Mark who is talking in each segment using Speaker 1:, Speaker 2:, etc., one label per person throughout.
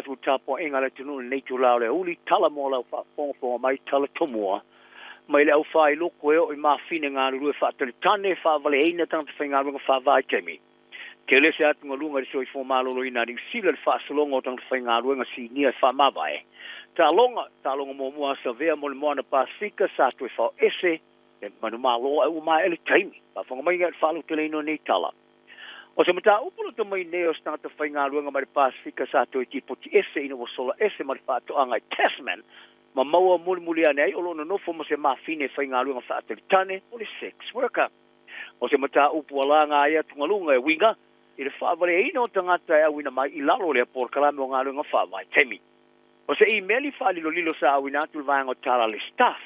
Speaker 1: tu tapo inga le tunu nei tu lao le uli tala mo lau wha mai tala tomua. Mai le au whai loko e o i mawhine ngā rurua whaatari tane whaavale eina tangata whainga runga whaavai temi. Ke le se atu ngalunga risoi fo malolo ina ring sila le whaasalonga o tangata whainga runga si nia whaamawai. Ta longa mo mua sa vea mo le moana Pasifika sa tu e whao ese e manu malo au mai ele taimi. Pa whanga mai ngat whaalu te leino nei tala. O se mata upolo te mai neo sta te whainga ruanga mai Pasifika sa to ki poti ese ina wasola ese mai whaato anga Tasman ma maua muli ane o lona nofo mo se mafine whainga ruanga whaatari tane o le sex worker. O se mata upuala ngā ia tungalunga e winga i le whaavare ino tangata e awina mai i lalo le por kalame o ngā ruanga whaavai temi. O se emaili whaalilo lilo sa awina atu vanga o tala le staff.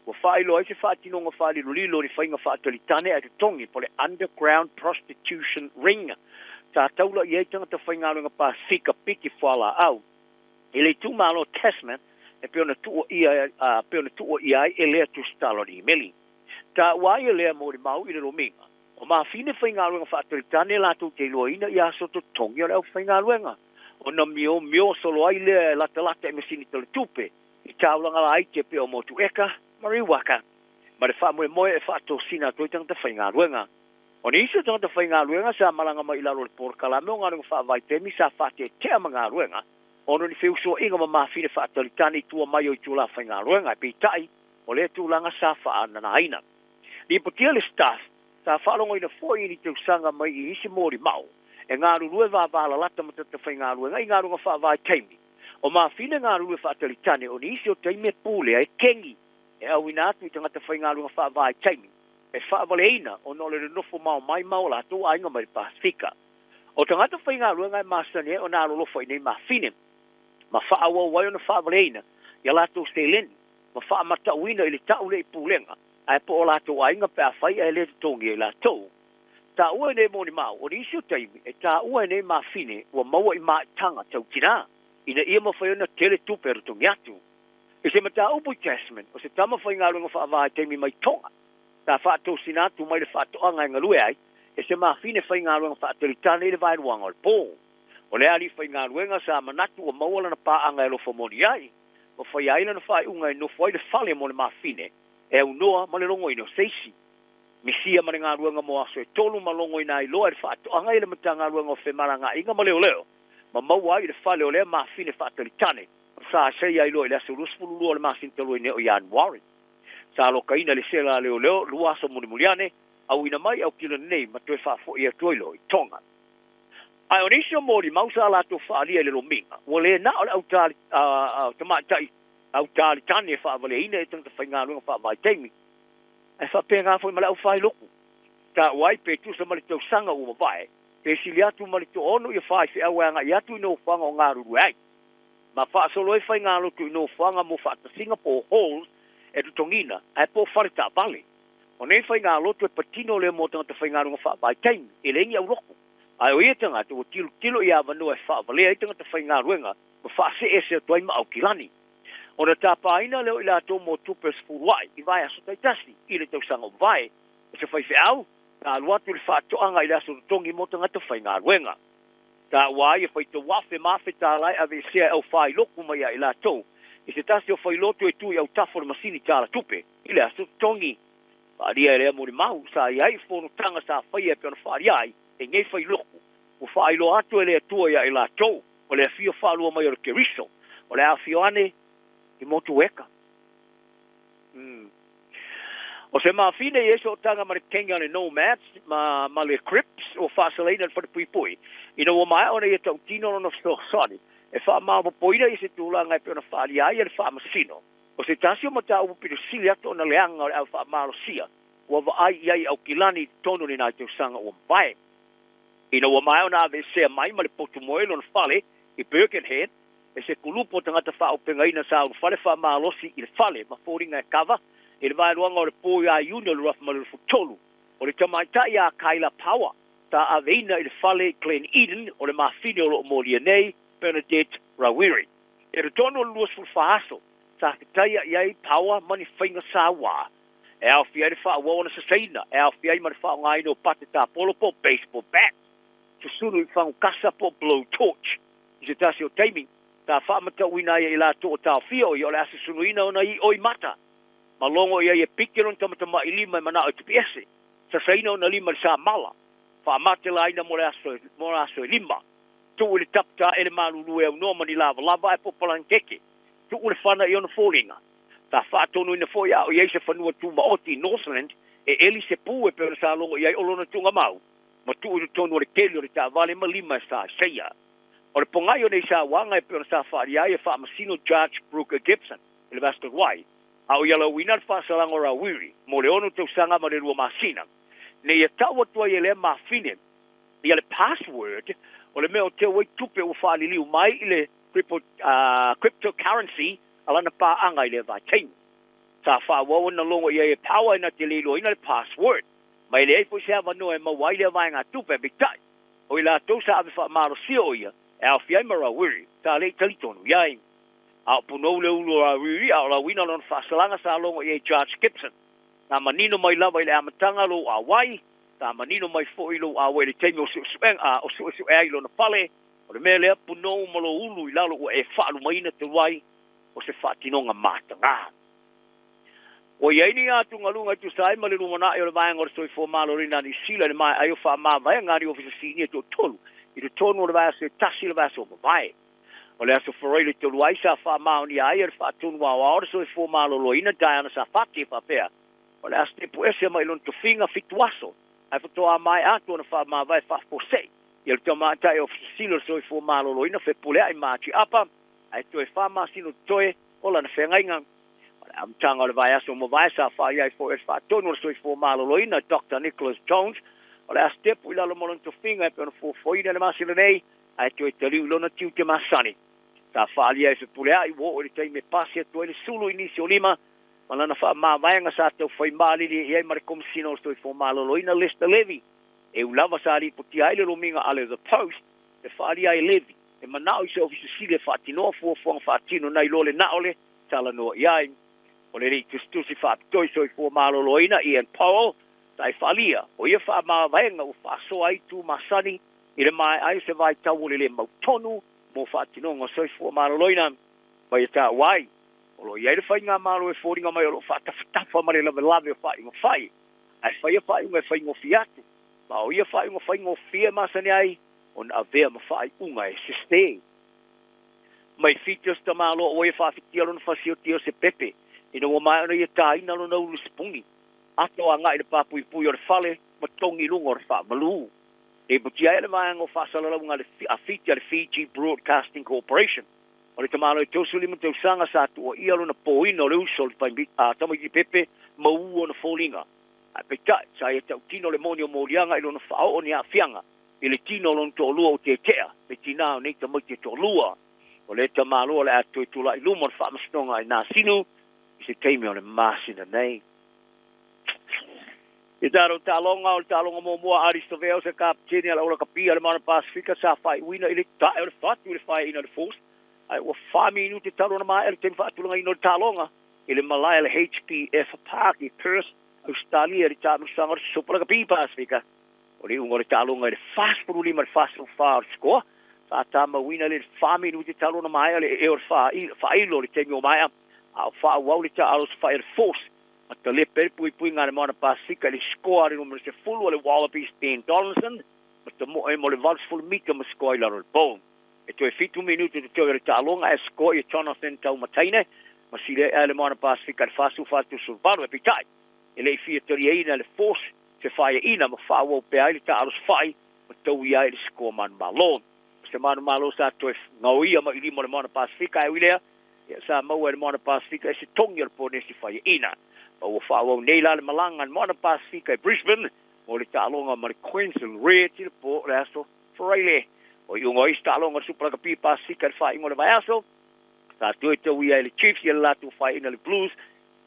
Speaker 1: Wa whailo ai se whaatinonga whaalilo lilo ni whainga whaatari tane atu tongi po le underground prostitution ring. Ta taula i eitanga ta whainga runga Pasifika piki whala au. I le tūmalo Tasman e peona tuo ia e lea tu stalo ni meli. Ta wai e lea mori mau i le rominga. O maa fine whainga runga whaatari tane latu te loina i aso to tongi o leo whainga runga. O na mio solo ai lea lata e mesini tala tupe. I taulanga la aite pe o motu eka, mariwaka. Ma le wha moe e whaato sina toi tangata whainga ruenga. O ni iso tangata whainga ruenga sa malanga mai ilaro le porkala meo ngā runga whaavai temi sa whaate tea mga ruenga. Ono ni whiuso inga ma mawhine whaatari tani tua mai o i tūla whainga ruenga. Pei tai, o le tūlanga sa whaana na aina. Ni patia le staff, sa whaalongo ina fwoi ni te usanga mai i isi mori mau. E ngā rurue wāwāla lata matata whainga ruenga i ngā runga whaavai temi. O mawhine ngā rurue whaatari tani o ni isi o teime pūle e kengi. E au ina atu i tangata whainga runga whaavai temi. E whaavale eina o nole le nofo mau mai mau la tō ainga mai Pasifika. O tangata whainga ruenga i masane o nā rolofa i nei mawhine. Ma whaawa wai o na whaavale eina. Ia la tō steleni. Ma whaamata uina i le tau le i pūlenga. Ai po o la tō ainga pe a whai e le tongi e la tō. Ta ua nei moni mau, o nisi o taimi, e ta ua nei mawhine, ua maua i maa tanga tau tina. Ina ia mawhai ona tele tupe rutongi atu. E se mata upu Tasman, o se tama whai ngā runga whaavai taimi mai tonga. Ta whaato sinatu mai le whaato anga i ngalue ai, e se mawhine whai ngā runga whaatari tane i le vairuanga o le pō. O le ali whai ngā runga sa manatu o maua lana pā anga e lofa moni ai. O whai aina na whai unga i nofo ai le whale mo le mawhine, e au noa ma le rongo ino seisi. Misia mare ngā ruanga mo aso e tolu malongo ina i loa e whaato anga i le mata ngā ruanga o whemaranga inga ma leo leo. Ma maua i le whale o lea mawhine whaatari tane. Sa sei ai loa i le aso ruspulu lua le masintalo i neo Januari. Sa loka ina le sela leo leo lua aso mulimuliane au ina mai au kila nei ma toe whaafo i atuilo i tonga. Ai o nisi o mori mausa lato whaalia le lominga. Wa le na o le au tali tane e whaavale ina e tangta whainga ruanga whaavai teimi. E whapea ngā fwoi mala au whai loku. Ta wai pe tu sa mali tau sanga ua vai. Pe sili atu mali tu ono i whai whi awa anga i atu i no whanga o ngā ruru ai. Ma wha solo e whai ngā loku i no whanga mo whata Singapore Halls e tu tongina. E po wharita vale. O nei whai ngā loku e patino le mo tangata whai ngā runga wha vai teimi. E lengi au loku. Ai o ia tanga tu o tilo i awa no e wha vale ai tangata whai ngā runga. Ma wha se e se tuai ma au kilani. O na tāpāina leo i la tō mō tupes furuai, i vai aso taitasi, i le tau sanga vai. O se whai whiau, tā aluatu le whaatoanga i le aso tongi mō tangata whai ngā ruenga. Tā wai e whai te wafe mawhe tā lai a ve sea au whai loku mai a i la tō. I se tasi o whai lotu e tui au tafo le masini tā la tupe, i le aso tongi. Wharia e lea mori mau, sa i ai whono tanga sa whai e peona whariai, e ngei whai loku. O whai lo atu e lea tua i a i la tō, o lea fio whalua mai o le keriso, o lea fio ane, i motu eka. O se mawhine i eso tanga ma le kenga le nomads, ma le crips, o whaasaleina le whatapui. Ina o mai ona i tau tino no soni. E wha mawa poina i se tūlanga e peona whaali ai e le wha masino. O se tasio mata upu piro sili ato na leanga o le au wha malo sia. Ua wa ai i ai au kilani tono ni nai tau sanga o mbae. Ina o mai ona ave sea mai ma le potu moelo na whale i Birkenhead. E se kulupo tangata wha o penga ina sa o whale wha maalosi i le whale ma fōringa e kawa i le vairuanga o le pōi a iuna le rafa malu futolu o le tamaitai a Kaila Power ta aveina i le whale Glen Eden o le mawhine o lo molia nei Bernadette Rawiri e re tono luas fu whaaso sa kitai a iai Power mani whainga sa wā e au fia le wha wana sa seina e au fia i mani wha ngai no pate ta polo po baseball bat susunu i whangu kasa po blowtorch i se tasi o teimi ta fa mata wina ia ila to ta fio yo la sunuina ona I oi mata malongo ia pikilon tamata ma ilima mana o tpese sa saina ona lima sa mala fa mate la ina mo aso lima tu ule tapta ele malulu e no mani lava e popalan keke tu ule fana I ona folinga ta fa tonu ina fo ya o ia se fanua tu ma oti Northland e eli se pu e pe sa longo ia olona tunga mau ma tu ule tonu ule keli ule ta vale ma lima sa seia o le pongai o nei sa wanga e pe sa fa ia e fa masino Judge Brooker Gibson ele vasco wai au yala winar fa salango ra wiri mo le ono te sanga ma le rua masina ne ia tawa tua ia le mafine ia le password o le meo te wai tupe o fa liliu mai I le cryptocurrency alana pa anga I le vaiteng sa fa wawa na longo ia e power ina te lilo ina le password mai le eipo se ava no e mawai le vainga tupe bitai o ila tau sa ave fa maro sio ia e au fiai mara wiri ta le talitonu iai au puno le ulo a wiri au la wina lon fasalanga sa longo ia Judge Gibson na manino mai lava ile amatanga lo a wai ta manino mai fo ilo a wai le temi o su ai lo na pale o le mele puno mo lo ulu ila lo e fa lu mai na te wai o se fa tinonga matanga o ia ni atu ngalunga tu sai male lu mona e le vai ngor soi fo malo rina ni sila le mai ai fa ma vai ngari ofisi ni to tolu I le tonu le vai se tasi le vai so vai o le aso foroi te luai sa wha mauni ai ar wha tunu wa ora so e fo malo loina Diana sa whati wha pea o le aso te puese mai lon to finga fituaso ai whatoa mai atu na wha ma vai wha posei I le tama tai o fisilo so e fo malo loina whe pule ai machi apa ai to e wha ma sino toe o lana whengainga o le amtanga o le vai aso mo vai sa wha iai fo e wha tonu so e fo malo loina Dr. Nicholas Jones o le aso te pu ilalo mo lon to finga e pena fo foina le masilo nei ai to e taliu lona tiu te masani ta falia se pulea I wo o le tai me pase to le sulu inisio lima malana fa ma vainga sa te foi mali li e mar kom sino sto fo malo loina lista levi e ulava sa li puti ai le lominga ale the post te falia I levi e manao I se ofisi sile fatino fo fatino nai lole naole tala no iai o le ri tu si fa to so fo malo loina Ian Powell tai falia o ia fa ma vainga o fa so ai tu masani ile mai ai se vai tau le mautonu mo fatinonga soi fo maroloina mai ta wai o lo ia le fai nga malo e foringa mai o lo fa tafa mare la lave fai ngo fai ai fai ngo fai ngo fiatu ma o ia fai ngo fia masani ai on ave ma fai unga e siste mai fitos ta malo o ia fa fitio no fasio tio se pepe ino o mai no ia tai na no no spungi ato anga i le papu I pui o le fale ma tongi lungo o fa malu e butia ele mai ngo fasala lunga le afiti le Fiji Broadcasting Corporation o le tamalo to sulima to sanga sa tu ia lona poino le usol pa mi tamo I pepe mo u ona folinga a peta sa ia tau tino le monio morianga I lona fa o ni afianga I le tino lon to lua o te tea pe tina o nei tamo te to lua o le tamalo le atu tu la ilumon fa mastonga I na sinu I se teimi o le masina nei I taro talonga mo mua Aristotele se kapteni ala ola kapia le mana Pasifika sa fai wina I le ta e le fatu le fai ina le force ai o 5 minuti talo na mai ele tem fatu nga ino talonga I le malaya le HPF Park I Perth Australia le tamu sanga supra kapia Pasifika o le ungo le talonga le fast por lima le fast far score sa tama wina le 5 minuti talo na mai le e o fai lo le tem o mai a fa wa le ta alos fire force Ata le pui ngā mana Pasifika le score no se fulu le Wallabies Ben Donaldson ata mo le vals full mita ma score la ro bon e to e fitu minuto de to le talonga e score e Jonathan Taumateine ma si le mana Pasifika le fasu fatu survalo e pitai e le fia toriina le force se fai ina ma fa wo pe ai ta alos fai ma to ia le score man malon se man malo sa to ngauia ma ili mo le mana Pasifika e wilea sa mo le mana Pasifika se tongia po ne si fai ina o fa o nei la malanga mana Pasifika Brisbane o le talonga ma Queensland Red po resto Freile o yungo I talonga supra kapi Pasifika fa ingo le vaso ta tuito wi le Chiefs ia la tu fa ina le Blues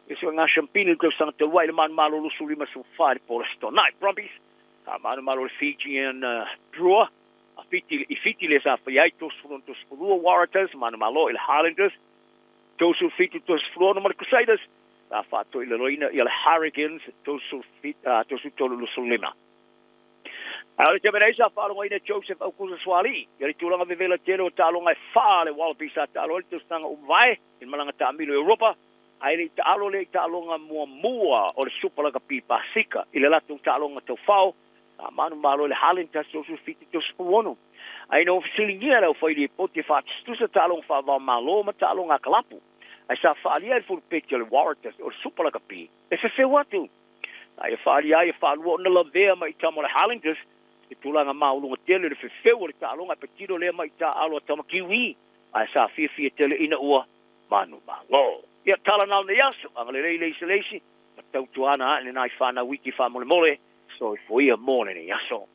Speaker 1: eso nga champine ko santa wai le man malo suli ma so fa po le Night Brumbies ta man malo le Fijian draw a fiti le sa fa ai to frontos pro Waratahs man malo il Highlanders to su fiti to frono ma Crusaders ta fatto il loina il Hurricanes to su tolu sulima Ale te mena isa whaalonga ina Joseph Aukusa Swali. Yari tūlanga vevela tēro tālonga e whaale Wallaby sa tālo ele tūstanga umvae in malanga tā milo Europa. Aile i tālo le i tālonga mua o le supalaka pi Pasika. I le latu tālonga tau whao. Manu malo le halen ta social fiti to spono. Ai no fisilingia lau whaili e poti whātistusa tālonga whāwā malo ma tālonga kalapu. Ai sa whaalia e furu peti le Warriors o le supalaka pi. E whewheu atu. Ai e whaalia e whaalua na la vea ma i tamo le Highlanders. E tūlanga maulunga tele le whewheu le tālonga pe tiro le ma i tā alo tama kiwi. Ai sa fia tele ina ua manu mango. Ia tala nao na yasu, anga le rei leisi, ma tau tuana ne nai whana wiki wha mole mole, so i fwia mōne ne yaso.